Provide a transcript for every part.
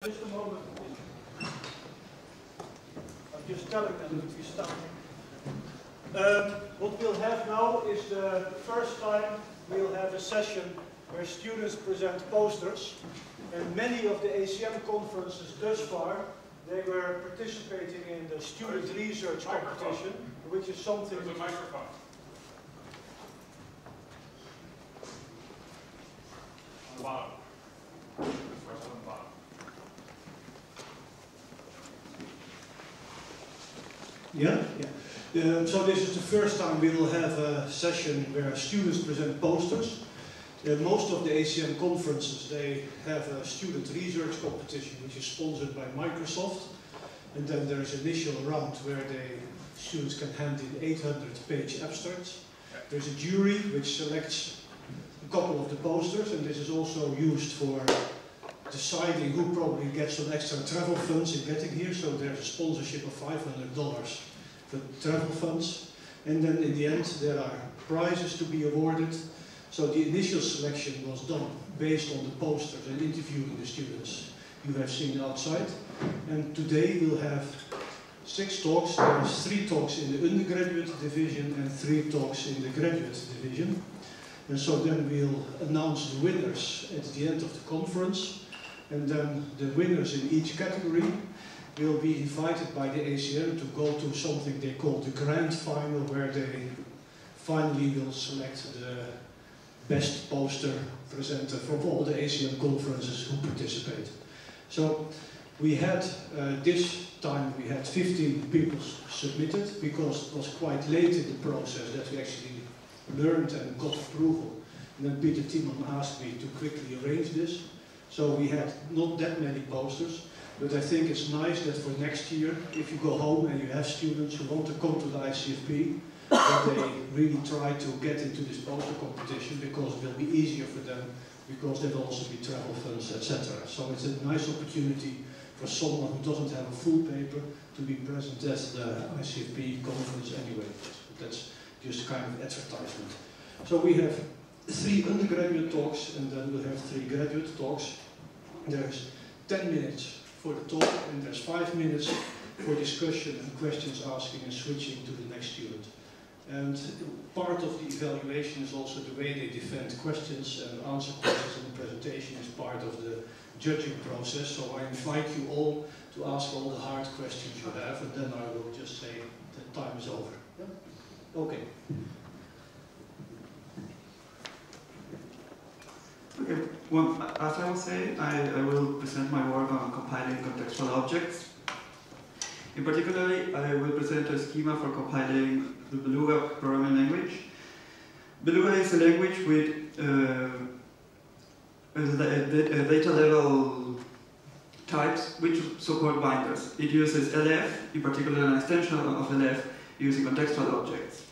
Just a moment. I'm just telling them that we start. What we'll have now is the first time we'll have a session where students present posters. And many of the ACM conferences thus far, they were participating in the student research competition, which is something... There's a microphone. On the bottom. First on the bottom. Yeah? So this is the first time we will have a session where students present posters. Most of the ACM conferences, they have a student research competition which is sponsored by Microsoft. And then there is an initial round where students can hand in 800-page abstracts. There's a jury which selects a couple of the posters, and this is also used for deciding who probably gets some extra travel funds in getting here. So there's a sponsorship of $500 for travel funds. And then in the end there are prizes to be awarded. So the initial selection was done based on the posters and interviewing the students you have seen outside. And today we'll have 6 talks. There's 3 talks in the undergraduate division and 3 talks in the graduate division. And so then we'll announce the winners at the end of the conference. And then the winners in each category will be invited by the ACM to go to something they call the grand final, where they finally will select the best poster presenter from all the ACM conferences who participate. So we had, this time we had 15 people submitted, because it was quite late in the process that we actually learned and got approval. And then Peter Timon asked me to quickly arrange this. So we had not that many posters, but I think it's nice that for next year, if you go home and you have students who want to come to the ICFP, that they really try to get into this poster competition, because it will be easier for them, because there will also be travel funds, etc. So it's a nice opportunity for someone who doesn't have a full paper to be present at the ICFP conference anyway. That's just kind of advertisement. So we have 3 undergraduate talks, and then we'll have 3 graduate talks. There's 10 minutes for the talk, and there's 5 minutes for discussion and questions asking and switching to the next student. And part of the evaluation is also the way they defend questions and answer questions in the presentation is part of the judging process. So I invite you all to ask all the hard questions you have, and then I will just say that time is over. Yeah? Okay. Okay, well, as I was saying, I will present my work on compiling contextual objects. In particular, I will present a schema for compiling the Beluga programming language. Beluga is a language with data level types which support binders. It uses LF, in particular an extension of LF, using contextual objects.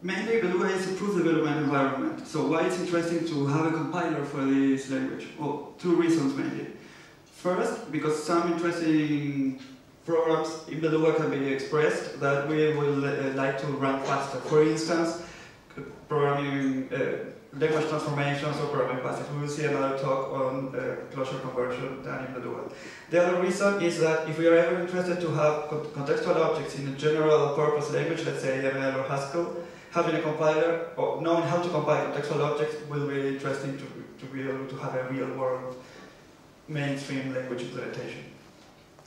Mainly, Beluga is a proof development environment. So why it's interesting to have a compiler for this language? Well, 2 reasons mainly. First, because some interesting programs in Beluga can be expressed that we will like to run faster. For instance, programming language transformations or programming passes. We will see another talk on closure conversion done in Beluga. The other reason is that if we are ever interested to have contextual objects in a general purpose language, let's say ML or Haskell, having a compiler or knowing how to compile contextual objects will be interesting to be able to have a real world mainstream language implementation.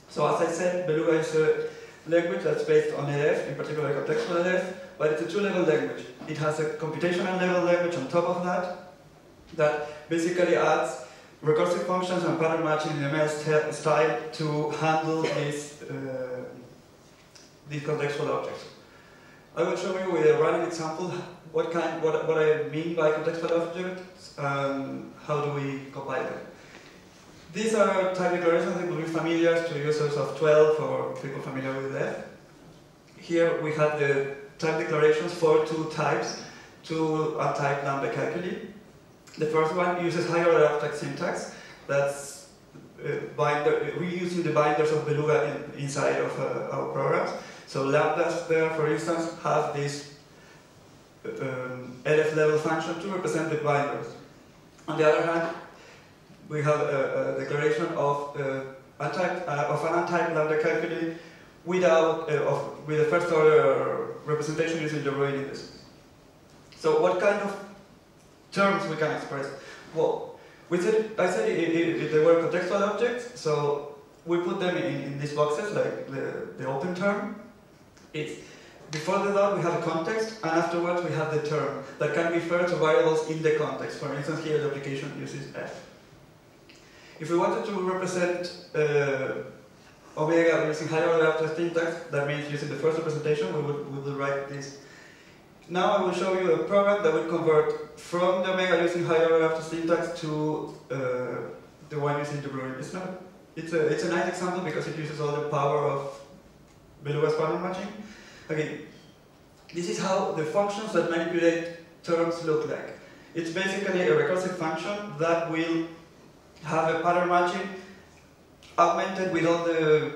So as I said, Beluga is a language that's based on LF, in particular contextual LF, but it's a 2-level language. It has a computational level language on top of that basically adds recursive functions and pattern matching in ML style to handle these contextual objects. I will show you with a running example what I mean by contextual objects and how do we compile them. These are type declarations that will be familiar to users of 12 or people familiar with LF. Here we have the type declarations for 2 types, 2 untyped lambda calculi. The first one uses higher order abstract syntax. That's reusing the binders of Beluga inside of our programs. So lambdas there, for instance, have this LF level function to represent the binders. On the other hand, we have a declaration of an untyped lambda calculi without with a first order representation using the Breuil indices. So what kind of terms we can express? Well, I said they were contextual objects, so we put them in these boxes, like the open term. It's before the dot we have a context, and afterwards we have the term that can refer to variables in the context. For instance, here the application uses f. If we wanted to represent omega using higher order after syntax, that means using the first representation, we would write this. Now I will show you a program that will convert from the omega using higher order after syntax to the one using the Breuil. It's a nice example because it uses all the power of Beluga's pattern matching. Okay, this is how the functions that manipulate terms look like. It's basically a recursive function that will have a pattern matching augmented with all the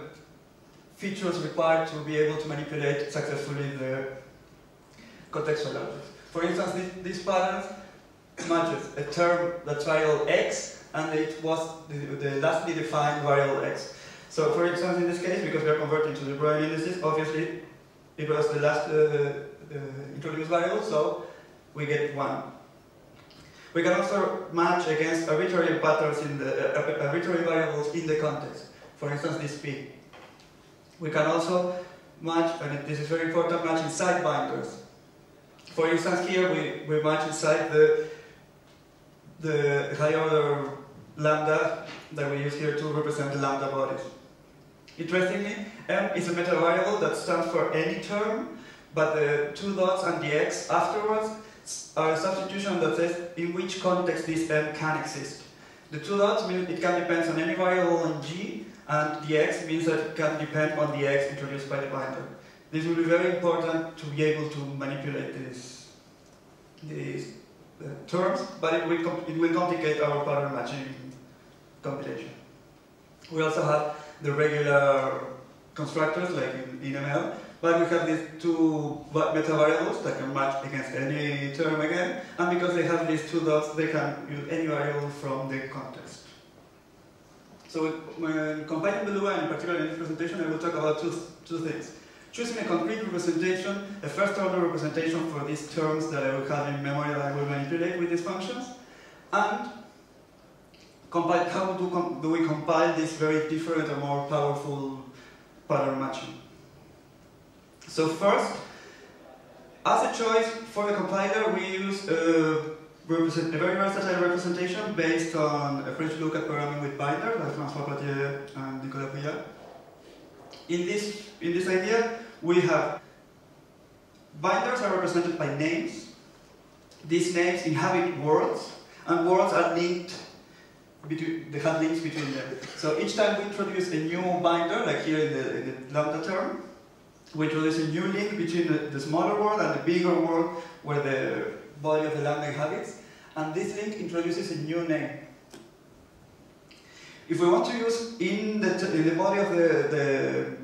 features required to be able to manipulate successfully the contextual objects. For instance, this pattern matches a term that's variable x, and it was the lastly defined variable x. So for instance, in this case, because we are converting to the Breuil indices, obviously it was the last introduced variable, so we get 1. We can also match against arbitrary patterns in the arbitrary variables in the context. For instance, this p. We can also match, and this is very important, match inside binders. For instance, here we match inside the higher order lambda that we use here to represent the lambda bodies. Interestingly, m is a meta variable that stands for any term, but the 2 dots and the x afterwards are a substitution that says in which context this m can exist. The 2 dots mean it can depend on any variable in G, and the x means that it can depend on the x introduced by the binder. This will be very important to be able to manipulate these terms, but it will complicate our pattern matching compilation. We also have the regular constructors, like in ML, but we have these 2 meta variables that can match against any term again, and because they have these 2 dots, they can use any variable from the context. So when compiling Beluga, and in particular in this presentation, I will talk about two things. Choosing a concrete representation, a first order representation for these terms that I will have in memory that I will manipulate with these functions, and how do we compile this very different and more powerful pattern matching. So first, as a choice for the compiler, we use a very versatile representation based on a French look at programming with binders, like François Platier and Nicolas Bouillard. In this idea, we have binders are represented by names. These names inhabit worlds, and worlds are linked. They have links between them. So each time we introduce a new binder, like here in the lambda term, we introduce a new link between the smaller world and the bigger world where the body of the lambda inhabits, and this link introduces a new name. If we want to use in the body of the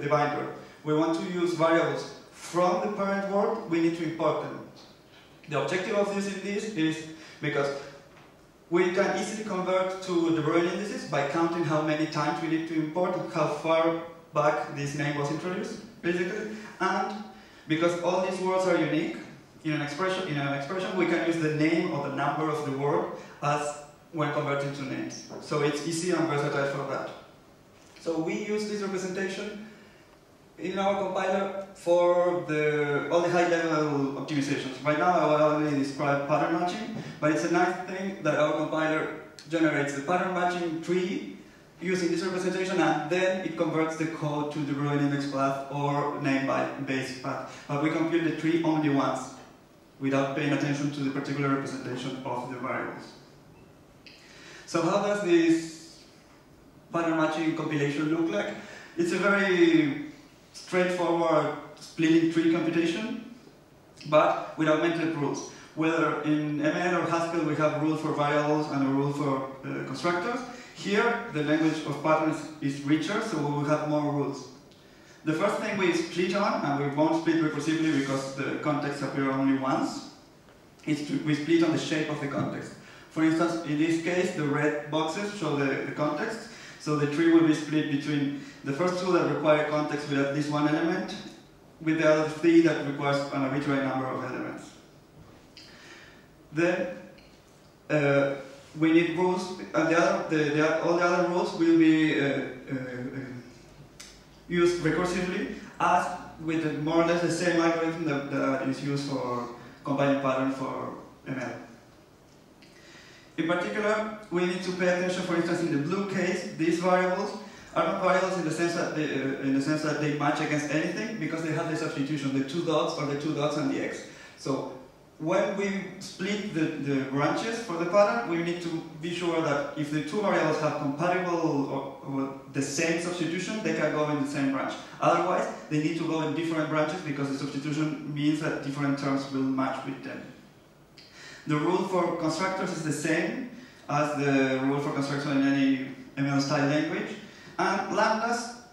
binder, we want to use variables from the parent world, we need to import them. The objective of using this is because we can easily convert to the Breuil indices by counting how many times we need to import and how far back this name was introduced, basically. And because all these words are unique, in an expression we can use the name or the number of the word as when converting to names. So it's easy and versatile for that. So we use this representation in our compiler for all the high-level optimizations. Right now I will only describe pattern matching, but it's a nice thing that our compiler generates the pattern matching tree using this representation, and then it converts the code to the Breuil index path or name-based path. But we compute the tree only once, without paying attention to the particular representation of the variables. So how does this pattern matching compilation look like? It's a very straightforward splitting tree computation, but with augmented rules. Whether in ML or Haskell we have rules for variables and a rule for constructors, here the language of patterns is richer, so we will have more rules. The first thing we split on, and we won't split recursively because the contexts appear only once, is we split on the shape of the context. For instance, in this case, the red boxes show the context. So the tree will be split between the first two that require context with at least one element, with the other three that requires an arbitrary number of elements. Then we need rules, and all the other rules will be used recursively, as with more or less the same algorithm that is used for compiling patterns for ML. In particular, we need to pay attention, for instance, in the blue case, these variables are not variables in the sense that they match against anything, because they have the substitution, the two dots or the two dots and the x. So when we split the branches for the pattern, we need to be sure that if the two variables have compatible or the same substitution, they can go in the same branch. Otherwise, they need to go in different branches, because the substitution means that different terms will match with them. The rule for constructors is the same as the rule for constructors in any ML style language. And lambdas,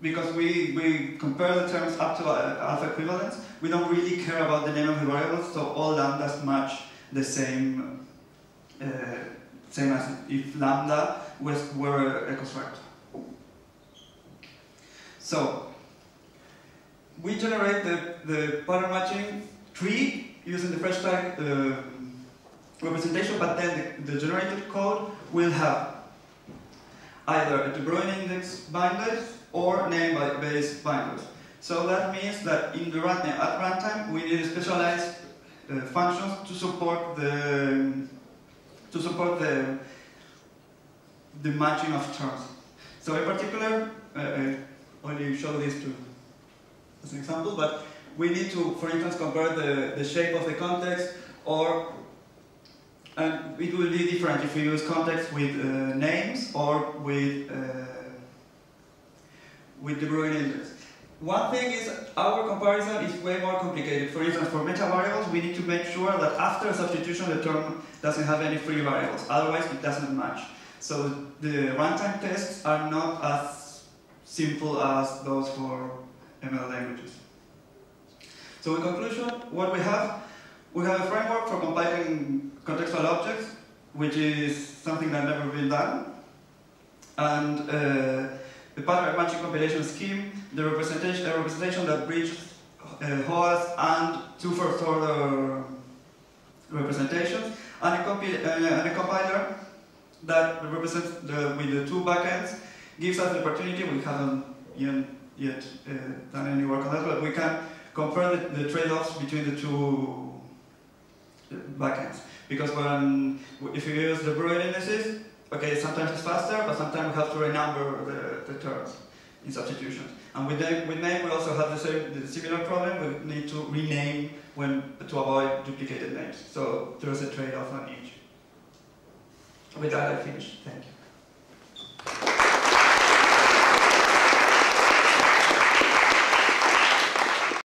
because we compare the terms up to alpha equivalence, we don't really care about the name of the variables, so all lambdas match the same, same as if lambda were a constructor. So, we generate the pattern matching tree using the fresh tag representation, but then the generated code will have either a De Bruyne index binders or name-based binders. So that means that at runtime we need specialized functions to support the matching of terms. So in particular, I only show this as an example, but we need to, for instance, compare the shape of the context, and it will be different if we use context with names or with De Bruyne index. One thing is, our comparison is way more complicated. For instance, for meta variables, we need to make sure that after substitution the term doesn't have any free variables, otherwise it doesn't match. So the runtime tests are not as simple as those for ML languages. So in conclusion, what we have a framework for compiling contextual objects, which is something that never been done, and the pattern matching compilation scheme, a representation that bridges HOAS and two first-order representations, and a compiler that represents with the two backends, gives us the opportunity. We haven't yet done any work on that, but we can compare the trade-offs between the two backends. Because if you use the Breuer indices, okay, sometimes it's faster, but sometimes we have to renumber the terms in substitutions. And with name, we also have the similar problem. We need to rename to avoid duplicated names. So there's a trade-off on each. With that, I finished. Thank you.